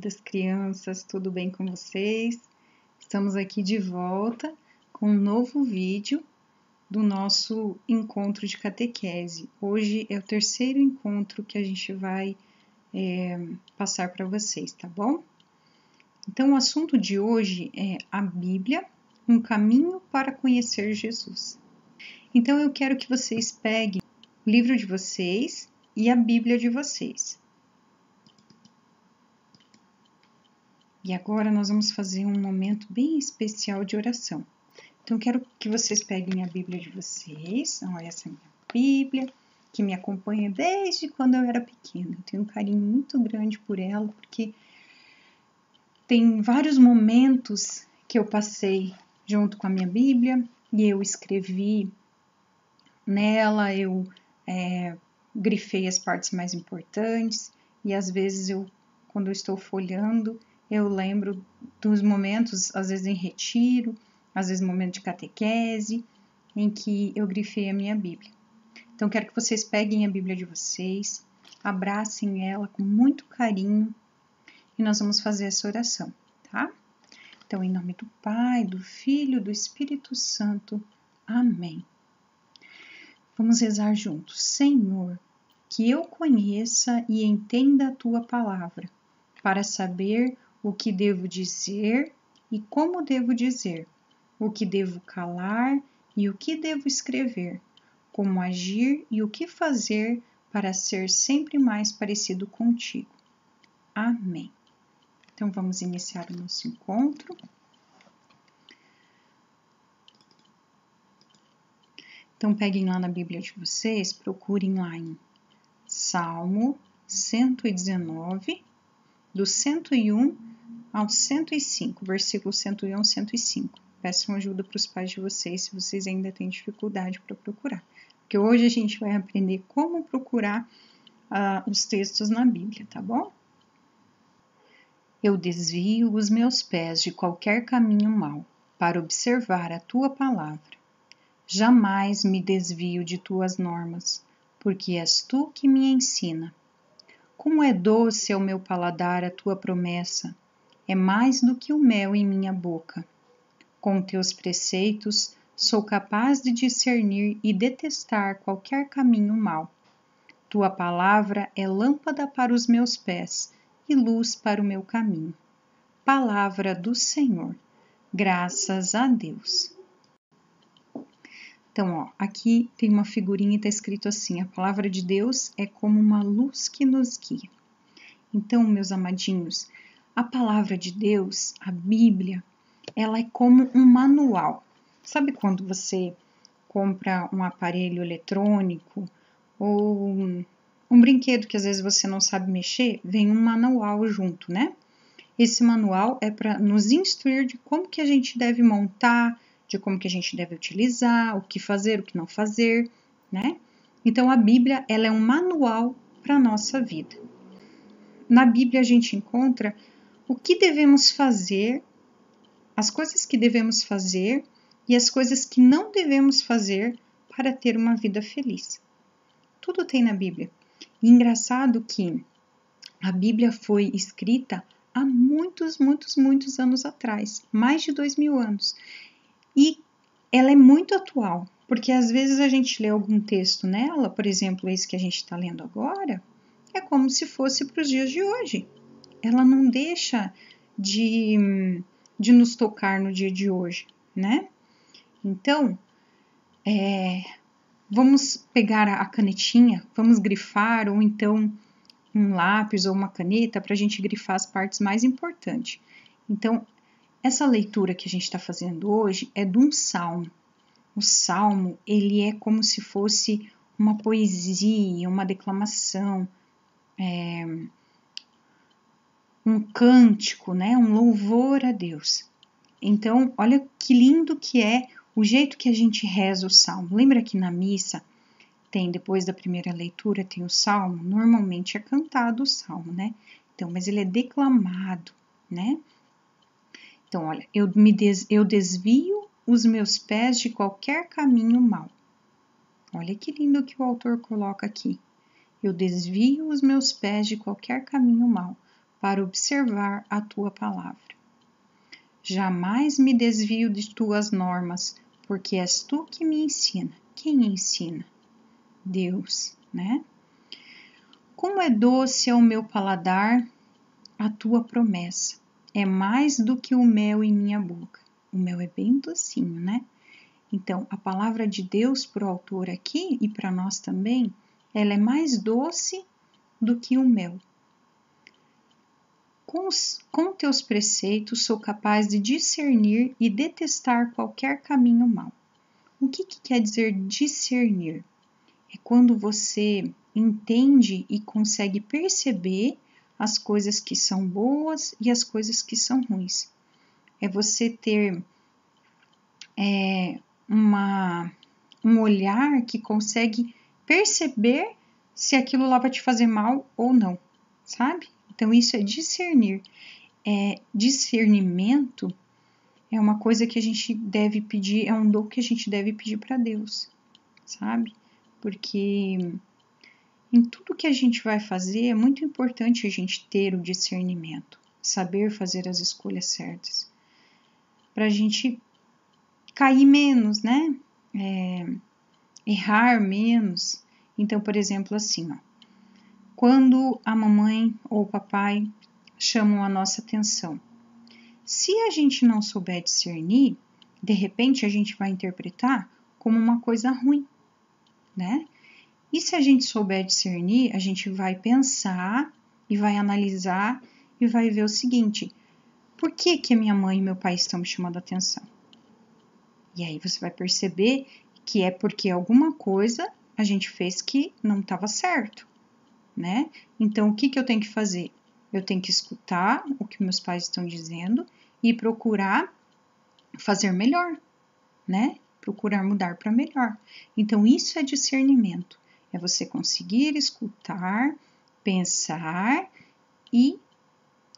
queridas crianças, tudo bem com vocês? Estamos aqui de volta com um novo vídeo do nosso encontro de catequese. Hoje é o terceiro encontro que a gente vai passar para vocês, tá bom? Então, o assunto de hoje é a Bíblia, um caminho para conhecer Jesus. Então, eu quero que vocês peguem o livro de vocês e a Bíblia de vocês. E agora nós vamos fazer um momento bem especial de oração. Então, eu quero que vocês peguem a Bíblia de vocês. Então, essa é a minha Bíblia, que me acompanha desde quando eu era pequena. Eu tenho um carinho muito grande por ela, porque tem vários momentos que eu passei junto com a minha Bíblia, e eu escrevi nela, eu grifei as partes mais importantes, e às vezes quando eu estou folhando, eu lembro dos momentos, às vezes em retiro, às vezes momento de catequese, em que eu grifei a minha Bíblia. Então, quero que vocês peguem a Bíblia de vocês, abracem ela com muito carinho e nós vamos fazer essa oração, tá? Então, em nome do Pai, do Filho, do Espírito Santo. Amém. Vamos rezar juntos. Senhor, que eu conheça e entenda a Tua palavra, para saber o que devo dizer e como devo dizer, o que devo calar e o que devo escrever, como agir e o que fazer para ser sempre mais parecido contigo. Amém. Então, vamos iniciar o nosso encontro. Então, peguem lá na Bíblia de vocês, procurem lá em Salmo 119, do 101 ao 105, versículo 101 ao 105. Peçam ajuda para os pais de vocês, se vocês ainda têm dificuldade para procurar. Porque hoje a gente vai aprender como procurar os textos na Bíblia, tá bom? Eu desvio os meus pés de qualquer caminho mau, para observar a tua palavra. Jamais me desvio de tuas normas, porque és tu que me ensina. Como é doce ao meu paladar a tua promessa, é mais do que o mel em minha boca. Com teus preceitos, sou capaz de discernir e detestar qualquer caminho mau. Tua palavra é lâmpada para os meus pés e luz para o meu caminho. Palavra do Senhor. Graças a Deus. Então, aqui tem uma figurinha e está escrito assim: a palavra de Deus é como uma luz que nos guia. Então, meus amadinhos, a palavra de Deus, a Bíblia, ela é como um manual. Sabe quando você compra um aparelho eletrônico ou um brinquedo que às vezes você não sabe mexer? Vem um manual junto, né? Esse manual é para nos instruir de como que a gente deve montar, de como que a gente deve utilizar, o que fazer, o que não fazer, né? Então, a Bíblia, ela é um manual para a nossa vida. Na Bíblia, a gente encontra o que devemos fazer, as coisas que devemos fazer e as coisas que não devemos fazer para ter uma vida feliz. Tudo tem na Bíblia. E engraçado que a Bíblia foi escrita há muitos anos atrás, mais de 2000 anos. E ela é muito atual, porque às vezes a gente lê algum texto nela, por exemplo, esse que a gente está lendo agora, é como se fosse para os dias de hoje. Ela não deixa de nos tocar no dia de hoje, né? Então, vamos pegar a canetinha, vamos grifar, ou então um lápis ou uma caneta para a gente grifar as partes mais importantes. Então, essa leitura que a gente está fazendo hoje é de um salmo. O salmo, ele é como se fosse uma poesia, uma declamação, um cântico, né? Um louvor a Deus. Então, olha que lindo que é o jeito que a gente reza o salmo. Lembra que na missa tem, depois da primeira leitura, tem o salmo? Normalmente é cantado o salmo, né? Então, mas ele é declamado, né? Então, olha, eu desvio os meus pés de qualquer caminho mau. Olha que lindo que o autor coloca aqui. Eu desvio os meus pés de qualquer caminho mau, para observar a tua palavra. Jamais me desvio de tuas normas, porque és tu que me ensina. Quem ensina? Deus, né? Como é doce ao meu paladar a tua promessa. É mais do que o mel em minha boca. O mel é bem docinho, né? Então, a palavra de Deus para o autor aqui e para nós também, ela é mais doce do que o mel. Com teus preceitos sou capaz de discernir e detestar qualquer caminho mau. O que quer dizer discernir? É quando você entende e consegue perceber as coisas que são boas e as coisas que são ruins. É você ter um olhar que consegue perceber se aquilo lá vai te fazer mal ou não, sabe? Então, isso é discernir. Discernimento é uma coisa que a gente deve pedir, é um dom que a gente deve pedir para Deus, sabe? Porque em tudo que a gente vai fazer é muito importante a gente ter o discernimento, saber fazer as escolhas certas, para a gente cair menos, né? Errar menos. Então, por exemplo, assim, ó, quando a mamãe ou o papai chamam a nossa atenção, se a gente não souber discernir, de repente a gente vai interpretar como uma coisa ruim, né? E se a gente souber discernir, a gente vai pensar e vai analisar e vai ver o seguinte: por que a minha mãe e meu pai estão me chamando a atenção? E aí você vai perceber que é porque alguma coisa a gente fez que não estava certo, né? Então, o que eu tenho que fazer? Eu tenho que escutar o que meus pais estão dizendo e procurar fazer melhor, né? Procurar mudar para melhor. Então, isso é discernimento. É você conseguir escutar, pensar e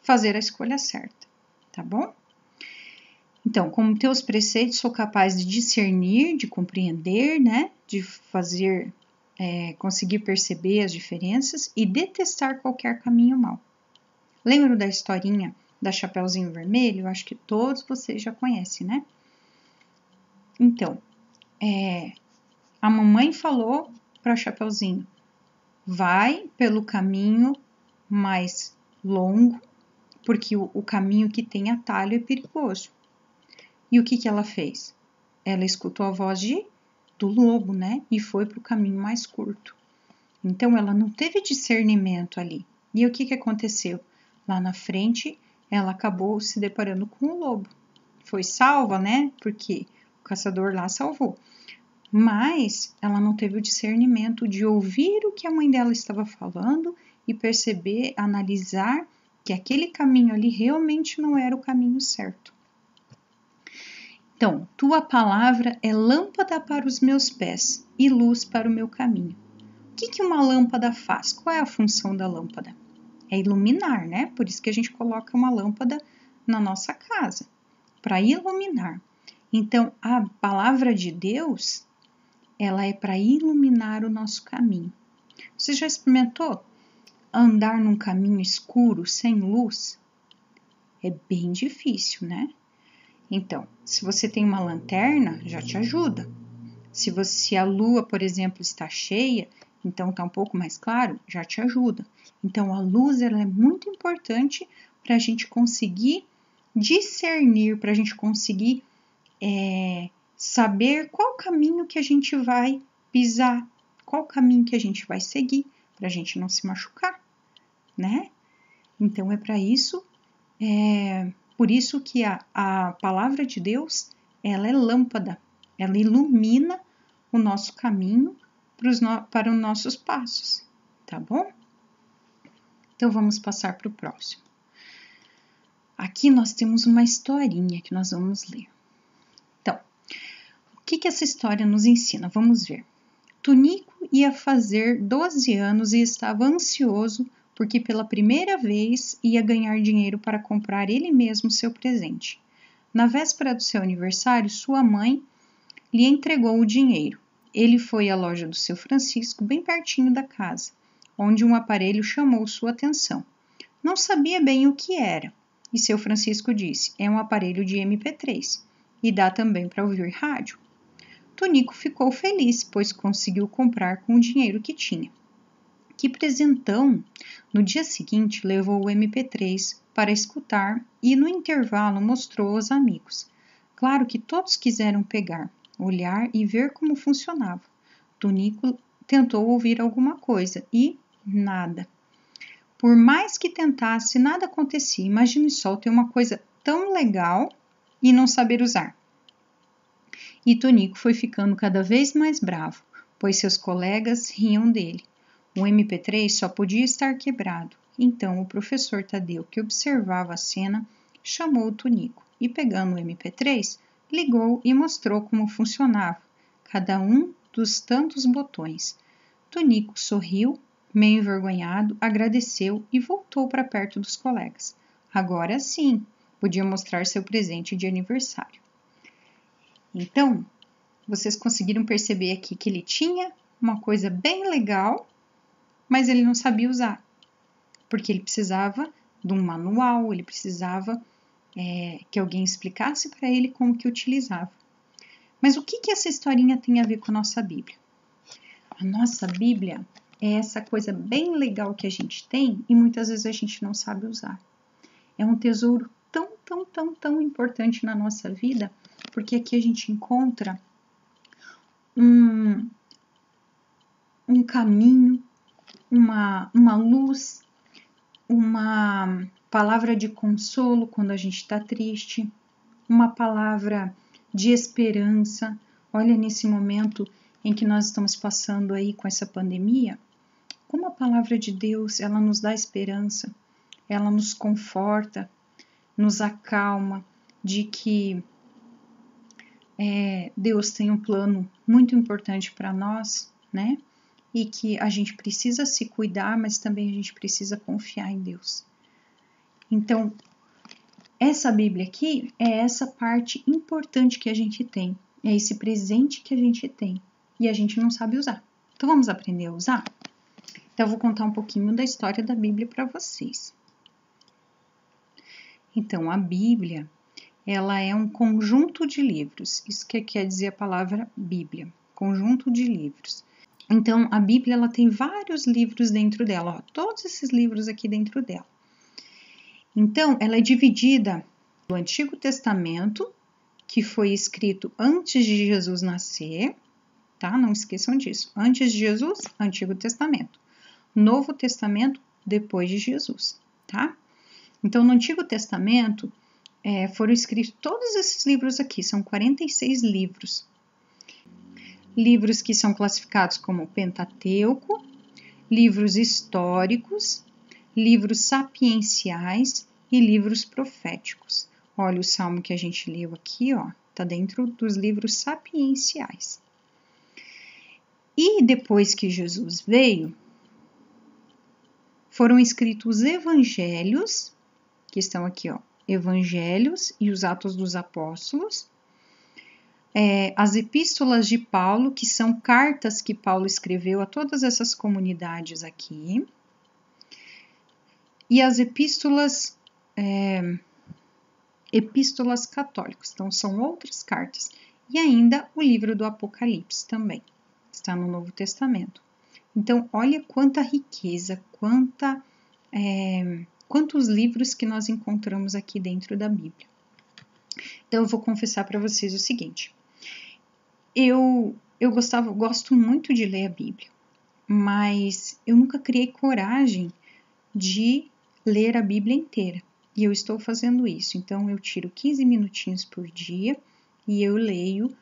fazer a escolha certa, tá bom? Então, como teus preceitos, sou capaz de discernir, de compreender, né? De fazer, conseguir perceber as diferenças e detestar qualquer caminho mau. Lembra da historinha da Chapeuzinho Vermelho? Eu acho que todos vocês já conhecem, né? Então, a mamãe falou para o Chapeuzinho: vai pelo caminho mais longo, porque o caminho que tem atalho é perigoso. E o que ela fez? Ela escutou a voz do lobo, né? E foi para o caminho mais curto. Então, ela não teve discernimento ali. E o que aconteceu? Lá na frente, ela acabou se deparando com o lobo. Foi salva, né? Porque o caçador lá salvou. Mas ela não teve o discernimento de ouvir o que a mãe dela estava falando e perceber, analisar que aquele caminho ali realmente não era o caminho certo. Então, tua palavra é lâmpada para os meus pés e luz para o meu caminho. O que uma lâmpada faz? Qual é a função da lâmpada? É iluminar, né? Por isso que a gente coloca uma lâmpada na nossa casa, para iluminar. Então, a palavra de Deus, ela é para iluminar o nosso caminho. Você já experimentou andar num caminho escuro, sem luz? É bem difícil, né? Então, se você tem uma lanterna, já te ajuda. Se a lua, por exemplo, está cheia, então está um pouco mais claro, já te ajuda. Então, a luz ela é muito importante para a gente conseguir discernir, para a gente conseguir saber qual caminho que a gente vai pisar, qual caminho que a gente vai seguir, para a gente não se machucar, né? Então, é para isso, por isso que a palavra de Deus, ela é lâmpada, ela ilumina o nosso caminho para os nossos passos, tá bom? Então, vamos passar para o próximo. Aqui nós temos uma historinha que nós vamos ler. Então, o que essa história nos ensina? Vamos ver. Tunico ia fazer 12 anos e estava ansioso porque pela primeira vez ia ganhar dinheiro para comprar ele mesmo seu presente. Na véspera do seu aniversário, sua mãe lhe entregou o dinheiro. Ele foi à loja do seu Francisco, bem pertinho da casa, onde um aparelho chamou sua atenção. não sabia bem o que era. E seu Francisco disse: é um aparelho de MP3 e dá também para ouvir rádio. Tonico ficou feliz, pois conseguiu comprar com o dinheiro que tinha. Que presentão! No dia seguinte, levou o MP3 para escutar e, no intervalo, mostrou aos amigos. Claro que todos quiseram pegar, olhar e ver como funcionava. Tonico tentou ouvir alguma coisa e nada. Por mais que tentasse, nada acontecia. Imagine só ter uma coisa tão legal e não saber usar. E Tonico foi ficando cada vez mais bravo, pois seus colegas riam dele. O MP3 só podia estar quebrado. Então o professor Tadeu, que observava a cena, chamou o Tonico e, pegando o MP3, ligou e mostrou como funcionava cada um dos tantos botões. Tonico sorriu, meio envergonhado, agradeceu e voltou para perto dos colegas. Agora sim, podia mostrar seu presente de aniversário. Então, vocês conseguiram perceber aqui que ele tinha uma coisa bem legal, mas ele não sabia usar, porque ele precisava de um manual, ele precisava que alguém explicasse para ele como que utilizava. Mas o que essa historinha tem a ver com a nossa Bíblia? A nossa Bíblia é essa coisa bem legal que a gente tem e muitas vezes a gente não sabe usar. É um tesouro tão importante na nossa vida, porque aqui a gente encontra um caminho, uma luz, uma palavra de consolo quando a gente está triste, uma palavra de esperança. Olha, nesse momento em que nós estamos passando aí com essa pandemia, como a palavra de Deus, ela nos dá esperança, ela nos conforta, nos acalma de que Deus tem um plano muito importante para nós, né? E que a gente precisa se cuidar, mas também a gente precisa confiar em Deus. Então, essa Bíblia aqui é essa parte importante que a gente tem, é esse presente que a gente tem e a gente não sabe usar. Então, vamos aprender a usar? Então, eu vou contar um pouquinho da história da Bíblia para vocês. Então, a Bíblia, ela é um conjunto de livros. Isso que quer dizer a palavra Bíblia, conjunto de livros. Então, a Bíblia, ela tem vários livros dentro dela, ó, todos esses livros aqui dentro dela. Então, ela é dividida no Antigo Testamento, que foi escrito antes de Jesus nascer, tá? Não esqueçam disso. Antes de Jesus, Antigo Testamento. Novo Testamento, depois de Jesus, tá? Então, no Antigo Testamento, foram escritos todos esses livros aqui, são 46 livros. Livros que são classificados como Pentateuco, livros históricos, livros sapienciais e livros proféticos. Olha, o salmo que a gente leu aqui, ó, tá dentro dos livros sapienciais. E depois que Jesus veio, foram escritos os evangelhos, que estão aqui, ó, evangelhos e os Atos dos Apóstolos, as epístolas de Paulo, que são cartas que Paulo escreveu a todas essas comunidades aqui, e as epístolas católicas, então são outras cartas, e ainda o livro do Apocalipse também, está no Novo Testamento. Então, olha quanta riqueza, quantos livros que nós encontramos aqui dentro da Bíblia. Então, eu vou confessar para vocês o seguinte, eu gosto muito de ler a Bíblia, mas eu nunca criei coragem de ler a Bíblia inteira, e eu estou fazendo isso. Então, eu tiro 15 minutinhos por dia e eu leio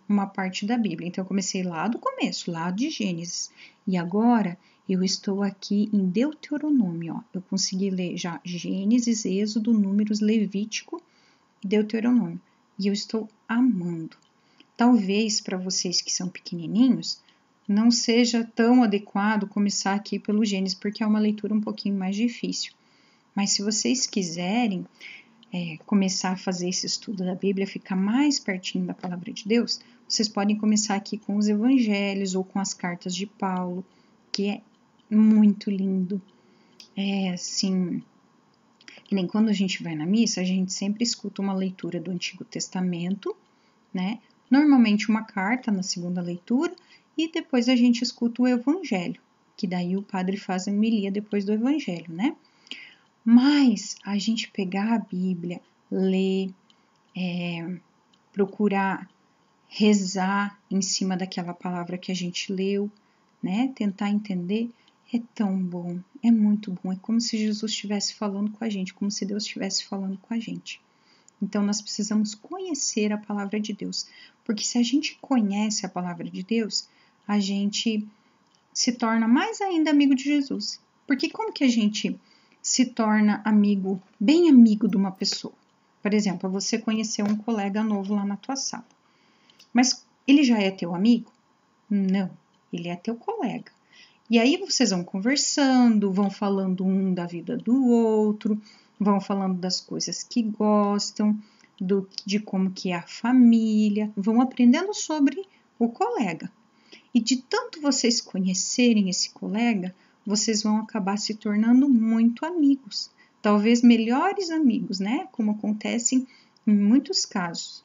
uma parte da Bíblia. Então, eu comecei lá do começo, lá de Gênesis, e agora eu estou aqui em Deuteronômio, ó. Eu consegui ler já Gênesis, Êxodo, Números, Levítico e Deuteronômio, e eu estou amando. Talvez para vocês que são pequenininhos, não seja tão adequado começar aqui pelo Gênesis, porque é uma leitura um pouquinho mais difícil. Mas se vocês quiserem começar a fazer esse estudo da Bíblia, ficar mais pertinho da palavra de Deus, vocês podem começar aqui com os evangelhos ou com as cartas de Paulo, que é muito lindo. assim, que nem quando a gente vai na missa, a gente sempre escuta uma leitura do Antigo Testamento, né? Normalmente uma carta na segunda leitura, e depois a gente escuta o Evangelho, que daí o padre faz a homilia depois do Evangelho, né? Mas a gente pegar a Bíblia, ler, procurar rezar em cima daquela palavra que a gente leu, né? Tentar entender, é tão bom, é muito bom. É como se Jesus estivesse falando com a gente, como se Deus estivesse falando com a gente. Então, nós precisamos conhecer a palavra de Deus, porque se a gente conhece a palavra de Deus, a gente se torna mais ainda amigo de Jesus. Porque como que a gente se torna amigo, bem amigo de uma pessoa? Por exemplo, você conheceu um colega novo lá na tua sala, mas ele já é teu amigo? Não, ele é teu colega. E aí vocês vão conversando, vão falando um da vida do outro, vão falando das coisas que gostam, de como que é a família, vão aprendendo sobre o colega. E de tanto vocês conhecerem esse colega, vocês vão acabar se tornando muito amigos, talvez melhores amigos, né? Como acontece em muitos casos.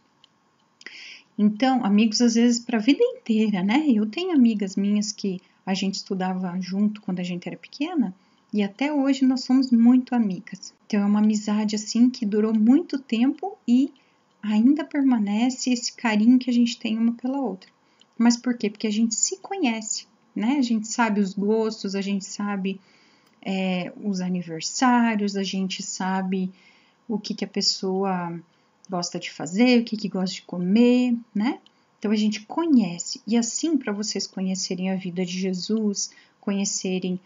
Então, amigos às vezes para a vida inteira, né? Eu tenho amigas minhas que a gente estudava junto quando a gente era pequena e até hoje nós somos muito amigas. Então, é uma amizade assim que durou muito tempo e ainda permanece esse carinho que a gente tem uma pela outra. Mas por quê? Porque a gente se conhece, né? A gente sabe os gostos, a gente sabe os aniversários, a gente sabe o que a pessoa gosta de fazer, o que gosta de comer, né? Então a gente conhece. E assim, para vocês conhecerem a vida de Jesus, conhecerem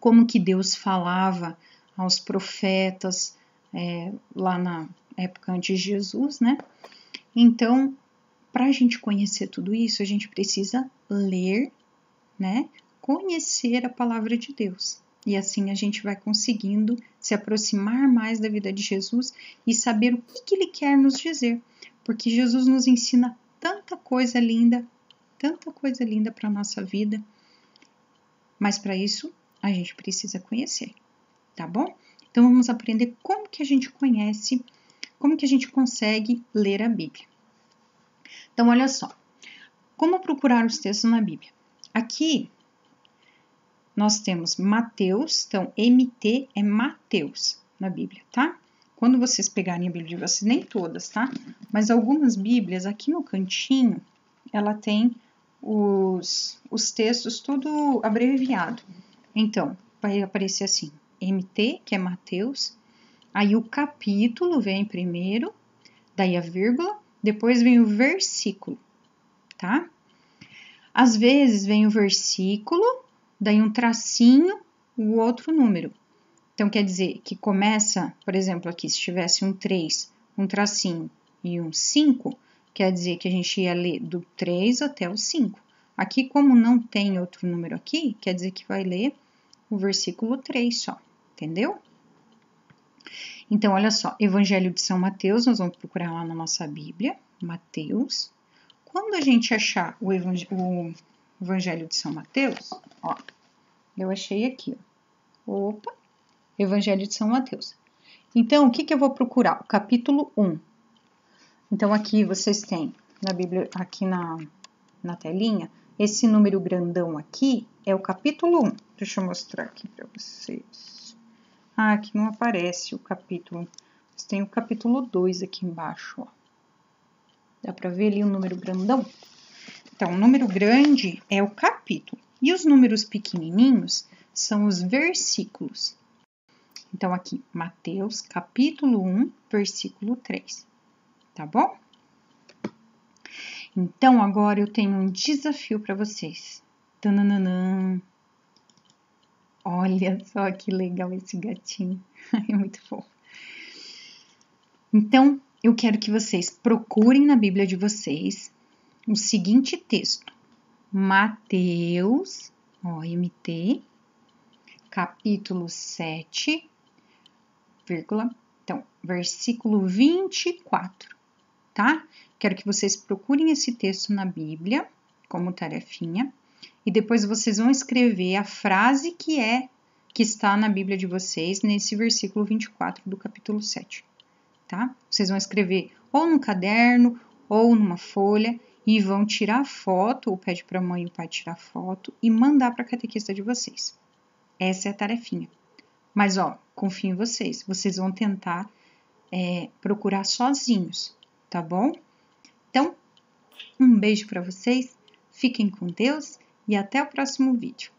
como que Deus falava aos profetas lá na época antes de Jesus, né? Então, para a gente conhecer tudo isso, a gente precisa ler, né? Conhecer a palavra de Deus. E assim a gente vai conseguindo se aproximar mais da vida de Jesus e saber o que ele quer nos dizer. Porque Jesus nos ensina tanta coisa linda para a nossa vida. Mas para isso, a gente precisa conhecer, tá bom? Então vamos aprender como que a gente conhece, como que a gente consegue ler a Bíblia. Então, olha só, como procurar os textos na Bíblia? Aqui, nós temos Mateus, então MT é Mateus na Bíblia, tá? Quando vocês pegarem a Bíblia de vocês, nem todas, tá? Mas algumas Bíblias, aqui no cantinho, ela tem os textos tudo abreviado. Então, vai aparecer assim, MT, que é Mateus, aí o capítulo vem primeiro, daí a vírgula, depois vem o versículo, tá? Às vezes vem o versículo, daí um tracinho, o outro número. Então, quer dizer que começa, por exemplo, aqui, se tivesse um 3, um tracinho e um 5, quer dizer que a gente ia ler do 3 até o 5. Aqui, como não tem outro número aqui, quer dizer que vai ler o versículo 3 só, entendeu? Então, olha só, Evangelho de São Mateus, nós vamos procurar lá na nossa Bíblia, Mateus. Quando a gente achar o Evangelho de São Mateus, ó, eu achei aqui, ó. Opa, Evangelho de São Mateus. Então, o que eu vou procurar? O capítulo 1. Então, aqui vocês têm na Bíblia, aqui na telinha, esse número grandão aqui é o capítulo 1. Deixa eu mostrar aqui para vocês. Ah, aqui não aparece o capítulo. Vocês têm o capítulo 2 aqui embaixo, ó. Dá para ver ali o número grandão? Então, o número grande é o capítulo. E os números pequenininhos são os versículos. Então, aqui, Mateus, capítulo 1, versículo 3. Tá bom? Então, agora eu tenho um desafio para vocês. Tananã. Olha só que legal esse gatinho. É muito fofo. Então, eu quero que vocês procurem na Bíblia de vocês o seguinte texto. Mateus, ó, MT, capítulo 7, vírgula, então, versículo 24, tá? Quero que vocês procurem esse texto na Bíblia, como tarefinha, e depois vocês vão escrever a frase que está na Bíblia de vocês, nesse versículo 24 do capítulo 7, tá? Vocês vão escrever ou num caderno ou numa folha e vão tirar foto, ou pede para a mãe e o pai tirar foto e mandar para a catequista de vocês. Essa é a tarefinha. Mas, confio em vocês. Vocês vão tentar procurar sozinhos, tá bom? Então, um beijo para vocês, fiquem com Deus e até o próximo vídeo.